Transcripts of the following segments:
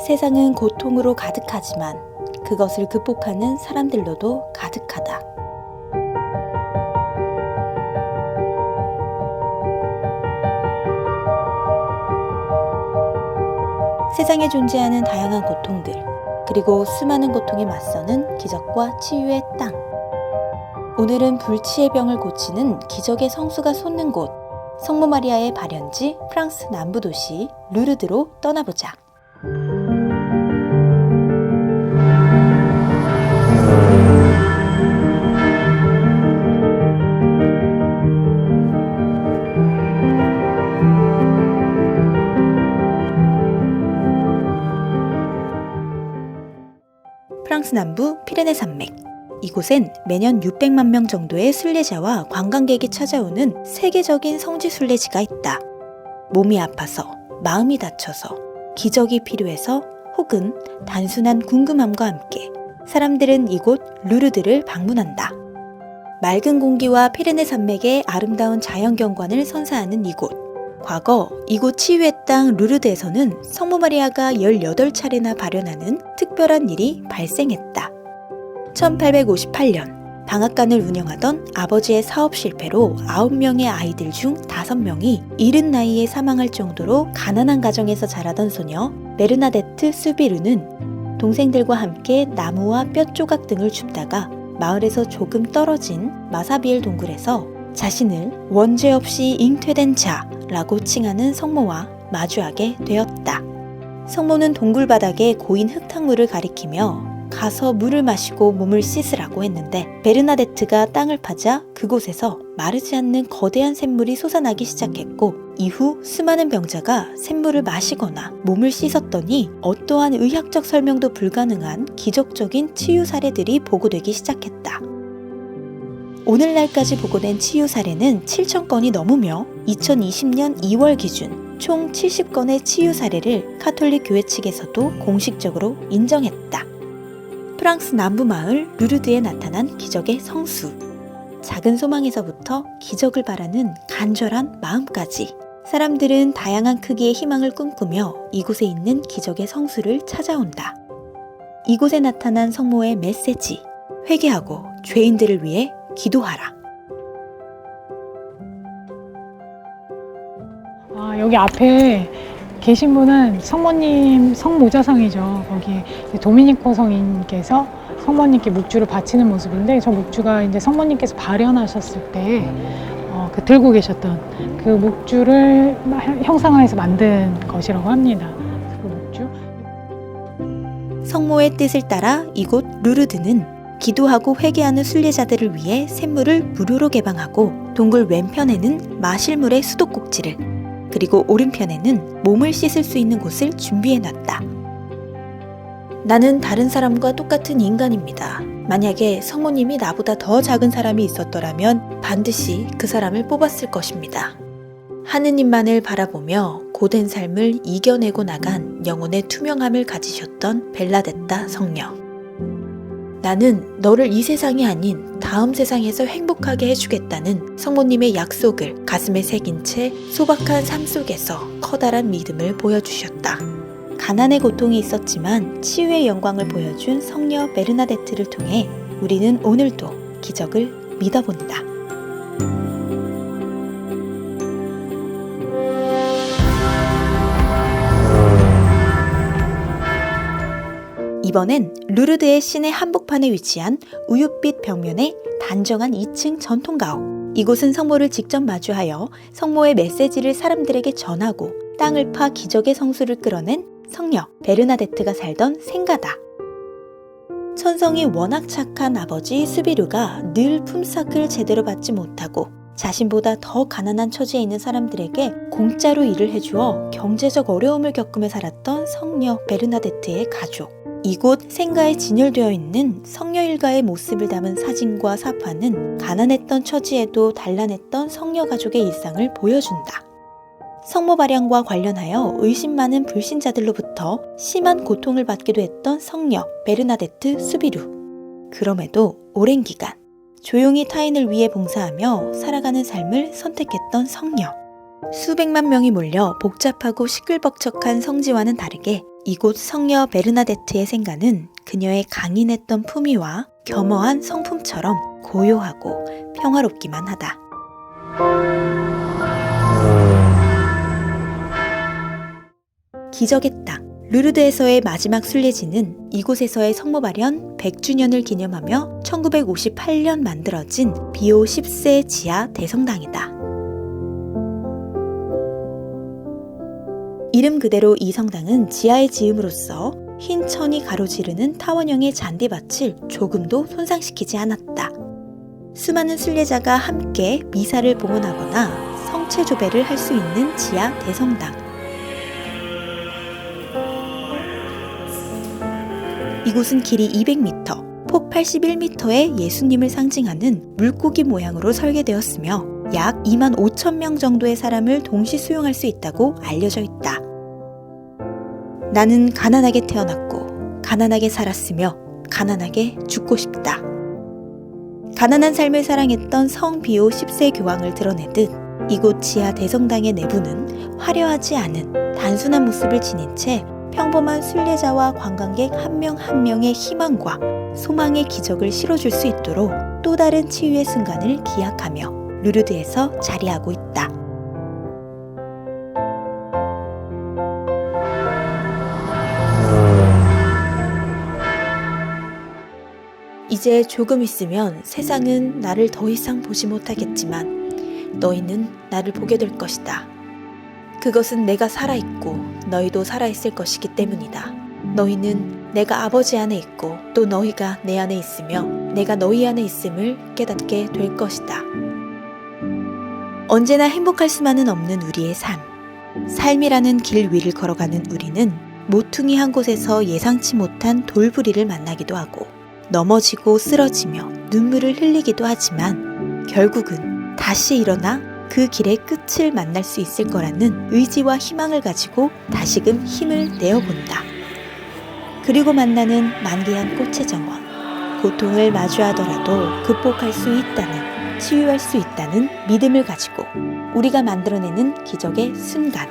세상은 고통으로 가득하지만 그것을 극복하는 사람들로도 가득하다. 세상에 존재하는 다양한 고통들, 그리고 수많은 고통에 맞서는 기적과 치유의 땅. 오늘은 불치의 병을 고치는 기적의 성수가 솟는 곳, 성모 마리아의 발현지 프랑스 남부 도시 루르드로 떠나보자. 프랑스 남부 피레네 산맥. 이곳엔 매년 600만 명 정도의 순례자와 관광객이 찾아오는 세계적인 성지 순례지가 있다. 몸이 아파서, 마음이 다쳐서, 기적이 필요해서, 혹은 단순한 궁금함과 함께 사람들은 이곳 루르드를 방문한다. 맑은 공기와 피레네 산맥의 아름다운 자연경관을 선사하는 이곳. 과거 이곳 치유의 땅 루르드에서는 성모 마리아가 18차례나 발현하는 특별한 일이 발생했다. 1858년 방앗간을 운영하던 아버지의 사업 실패로 9명의 아이들 중 5명이 이른 나이에 사망할 정도로 가난한 가정에서 자라던 소녀 베르나데트 수비르는 동생들과 함께 나무와 뼈 조각 등을 줍다가 마을에서 조금 떨어진 마사비엘 동굴에서 자신을 원죄 없이 잉태된 자라고 칭하는 성모와 마주하게 되었다. 성모는 동굴 바닥에 고인 흙탕물을 가리키며 가서 물을 마시고 몸을 씻으라고 했는데 베르나데트가 땅을 파자 그곳에서 마르지 않는 거대한 샘물이 솟아나기 시작했고 이후 수많은 병자가 샘물을 마시거나 몸을 씻었더니 어떠한 의학적 설명도 불가능한 기적적인 치유 사례들이 보고되기 시작했다. 오늘날까지 보고된 치유 사례는 7,000건이 넘으며 2020년 2월 기준 총 70건의 치유 사례를 카톨릭 교회 측에서도 공식적으로 인정했다. 프랑스 남부 마을 루르드에 나타난 기적의 성수. 작은 소망에서부터 기적을 바라는 간절한 마음까지 사람들은 다양한 크기의 희망을 꿈꾸며 이곳에 있는 기적의 성수를 찾아온다. 이곳에 나타난 성모의 메시지, 회개하고 죄인들을 위해 기도하라. 여기 앞에 계신 분은 성모님 성모자상이죠. 거기 도미니코 성인께서 성모님께 묵주를 바치는 모습인데 저 묵주가 이제 성모님께서 발현하셨을 때 들고 계셨던 그 묵주를 형상화해서 만든 것이라고 합니다. 그 묵주. 성모의 뜻을 따라 이곳 루르드는 기도하고 회개하는 순례자들을 위해 샘물을 무료로 개방하고 동굴 왼편에는 마실 물의 수도꼭지를 그리고 오른편에는 몸을 씻을 수 있는 곳을 준비해놨다. 나는 다른 사람과 똑같은 인간입니다. 만약에 성모님이 나보다 더 작은 사람이 있었더라면 반드시 그 사람을 뽑았을 것입니다. 하느님만을 바라보며 고된 삶을 이겨내고 나간 영혼의 투명함을 가지셨던 벨라데타 성녀. 나는 너를 이 세상이 아닌 다음 세상에서 행복하게 해주겠다는 성모님의 약속을 가슴에 새긴 채 소박한 삶 속에서 커다란 믿음을 보여주셨다. 가난의 고통이 있었지만 치유의 영광을 보여준 성녀 베르나데트를 통해 우리는 오늘도 기적을 믿어본다. 이번엔 루르드의 시내 한복판에 위치한 우윳빛 벽면의 단정한 2층 전통가옥. 이곳은 성모를 직접 마주하여 성모의 메시지를 사람들에게 전하고 땅을 파 기적의 성수를 끌어낸 성녀 베르나데트가 살던 생가다. 천성이 워낙 착한 아버지 수비르가 늘 품삯을 제대로 받지 못하고 자신보다 더 가난한 처지에 있는 사람들에게 공짜로 일을 해주어 경제적 어려움을 겪으며 살았던 성녀 베르나데트의 가족. 이곳 생가에 진열되어 있는 성녀 일가의 모습을 담은 사진과 사파는 가난했던 처지에도 단란했던 성녀 가족의 일상을 보여준다. 성모 발현과 관련하여 의심 많은 불신자들로부터 심한 고통을 받기도 했던 성녀 베르나데트 수비루. 그럼에도 오랜 기간 조용히 타인을 위해 봉사하며 살아가는 삶을 선택했던 성녀. 수백만 명이 몰려 복잡하고 시끌벅적한 성지와는 다르게 이곳 성녀 베르나데트의 생가는 그녀의 강인했던 품위와 겸허한 성품처럼 고요하고 평화롭기만 하다. 기적의 땅 르르드에서의 마지막 순례지는 이곳에서의 성모 발현 100주년을 기념하며 1958년 만들어진 비오 10세 지하 대성당이다. 이름 그대로 이 성당은 지하에 지음으로써 흰 천이 가로지르는 타원형의 잔디밭을 조금도 손상시키지 않았다. 수많은 순례자가 함께 미사를 봉헌하거나 성체 조배를 할 수 있는 지하 대성당. 이곳은 길이 200m, 폭 81m의 예수님을 상징하는 물고기 모양으로 설계되었으며 약 2만 5천 명 정도의 사람을 동시 수용할 수 있다고 알려져 있다. 나는 가난하게 태어났고 가난하게 살았으며 가난하게 죽고 싶다. 가난한 삶을 사랑했던 성 비오 10세 교황을 드러내듯 이곳 지하 대성당의 내부는 화려하지 않은 단순한 모습을 지닌 채 평범한 순례자와 관광객 한 명 한 명의 희망과 소망의 기적을 실어줄 수 있도록 또 다른 치유의 순간을 기약하며 르르드에서 자리하고 있다. 이제 조금 있으면 세상은 나를 더 이상 보지 못하겠지만 너희는 나를 보게 될 것이다. 그것은 내가 살아있고 너희도 살아있을 것이기 때문이다. 너희는 내가 아버지 안에 있고 또 너희가 내 안에 있으며 내가 너희 안에 있음을 깨닫게 될 것이다. 언제나 행복할 수만은 없는 우리의 삶. 삶이라는 길 위를 걸어가는 우리는 모퉁이 한 곳에서 예상치 못한 돌부리를 만나기도 하고 넘어지고 쓰러지며 눈물을 흘리기도 하지만 결국은 다시 일어나 그 길의 끝을 만날 수 있을 거라는 의지와 희망을 가지고 다시금 힘을 내어본다. 그리고 만나는 만개한 꽃의 정원. 고통을 마주하더라도 극복할 수 있다는, 치유할 수 있다는 믿음을 가지고 우리가 만들어내는 기적의 순간.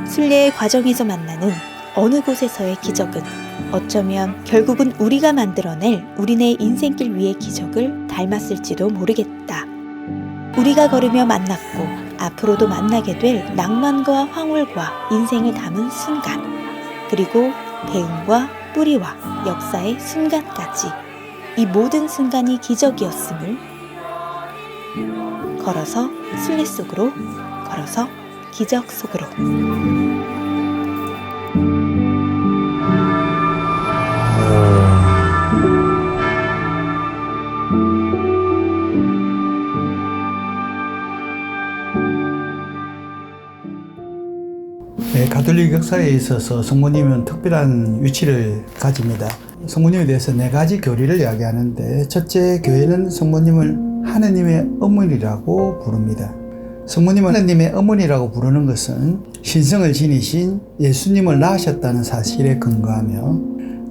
순례의 과정에서 만나는 어느 곳에서의 기적은 어쩌면 결국은 우리가 만들어낼 우리네 인생길 위의 기적을 닮았을지도 모르겠다. 우리가 걸으며 만났고 앞으로도 만나게 될 낭만과 황홀과 인생을 담은 순간, 그리고 배움과 뿌리와 역사의 순간까지 이 모든 순간이 기적이었음을 걸어서 순례 속으로, 걸어서 기적 속으로. 네, 가톨릭 역사에 있어서 성모님은 특별한 위치를 가집니다. 성모님에 대해서 4가지 교리를 이야기하는데, 첫째, 교회는 성모님을 하느님의 어머니라고 부릅니다. 성모님을 하느님의 어머니라고 부르는 것은 신성을 지니신 예수님을 낳으셨다는 사실에 근거하며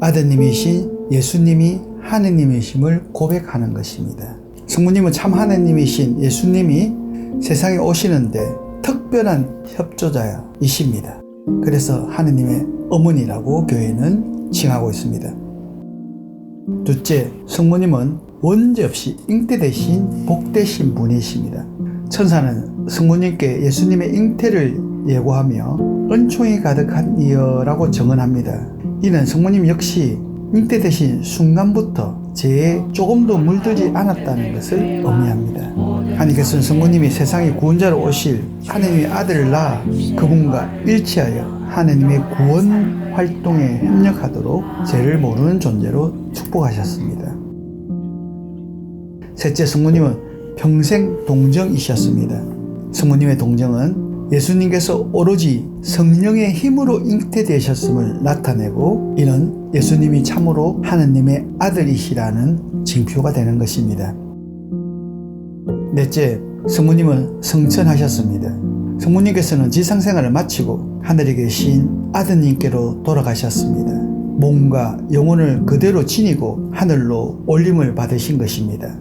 아드님이신 예수님이 하느님이심을 고백하는 것입니다. 성모님은 참 하느님이신 예수님이 세상에 오시는데 특별한 협조자이십니다. 그래서 하느님의 어머니라고 교회는 칭하고 있습니다. 둘째, 성모님은 원죄 없이 잉태되신 복되신 분이십니다. 천사는 성모님께 예수님의 잉태를 예고하며 은총이 가득한 이여라고 정언합니다. 이는 성모님 역시 잉태되신 순간부터 죄에 조금도 물들지 않았다는 것을 의미합니다. 하나님께서는 성모님이 세상에 구원자로 오실 하나님의 아들을 낳아 그분과 일치하여 하나님의 구원 활동에 협력하도록 죄를 모르는 존재로 축복하셨습니다. 셋째, 성모님은 평생 동정이셨습니다. 성모님의 동정은 예수님께서 오로지 성령의 힘으로 잉태되셨음을 나타내고, 이는 예수님이 참으로 하느님의 아들이시라는 징표가 되는 것입니다. 넷째, 성모님은 성천하셨습니다. 성모님께서는 지상생활을 마치고 하늘에 계신 아드님께로 돌아가셨습니다. 몸과 영혼을 그대로 지니고 하늘로 올림을 받으신 것입니다.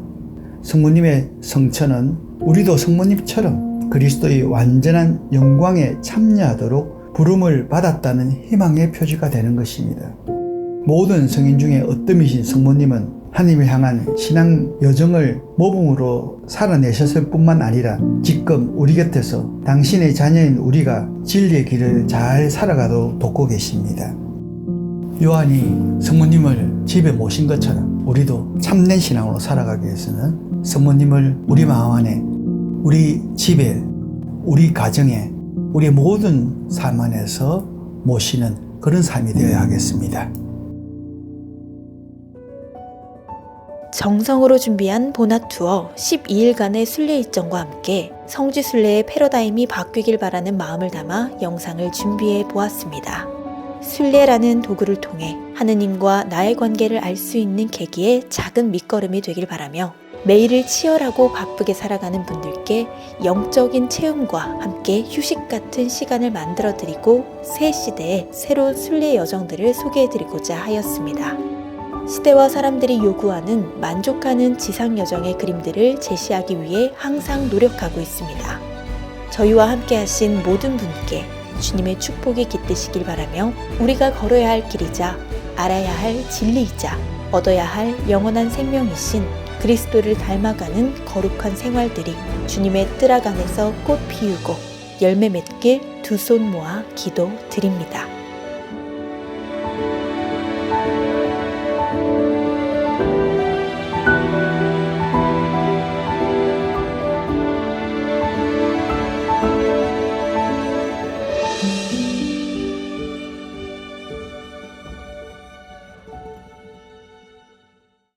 성모님의 성천은 우리도 성모님처럼 그리스도의 완전한 영광에 참여하도록 부름을 받았다는 희망의 표지가 되는 것입니다. 모든 성인 중에 어뜸이신 성모님은 하나님을 향한 신앙 여정을 모범으로 살아내셨을 뿐만 아니라 지금 우리 곁에서 당신의 자녀인 우리가 진리의 길을 잘 살아가도록 돕고 계십니다. 요한이 성모님을 집에 모신 것처럼 우리도 참된 신앙으로 살아가기 위해서는 성모님을 우리 마음 안에, 우리 집에, 우리 가정에, 우리의 모든 삶 안에서 모시는 그런 삶이 되어야 하겠습니다. 정성으로 준비한 보낫 투어 12일간의 순례 일정과 함께 성지 순례의 패러다임이 바뀌길 바라는 마음을 담아 영상을 준비해 보았습니다. 순례라는 도구를 통해 하느님과 나의 관계를 알 수 있는 계기의 작은 밑거름이 되길 바라며 매일을 치열하고 바쁘게 살아가는 분들께 영적인 체험과 함께 휴식 같은 시간을 만들어드리고 새 시대의 새로운 순례 여정들을 소개해드리고자 하였습니다. 시대와 사람들이 요구하는 만족하는 지상 여정의 그림들을 제시하기 위해 항상 노력하고 있습니다. 저희와 함께 하신 모든 분께 주님의 축복이 깃드시길 바라며 우리가 걸어야 할 길이자 알아야 할 진리이자 얻어야 할 영원한 생명이신 그리스도를 닮아가는 거룩한 생활들이 주님의 뜰악 안에서 꽃 피우고 열매 맺길 두 손 모아 기도드립니다.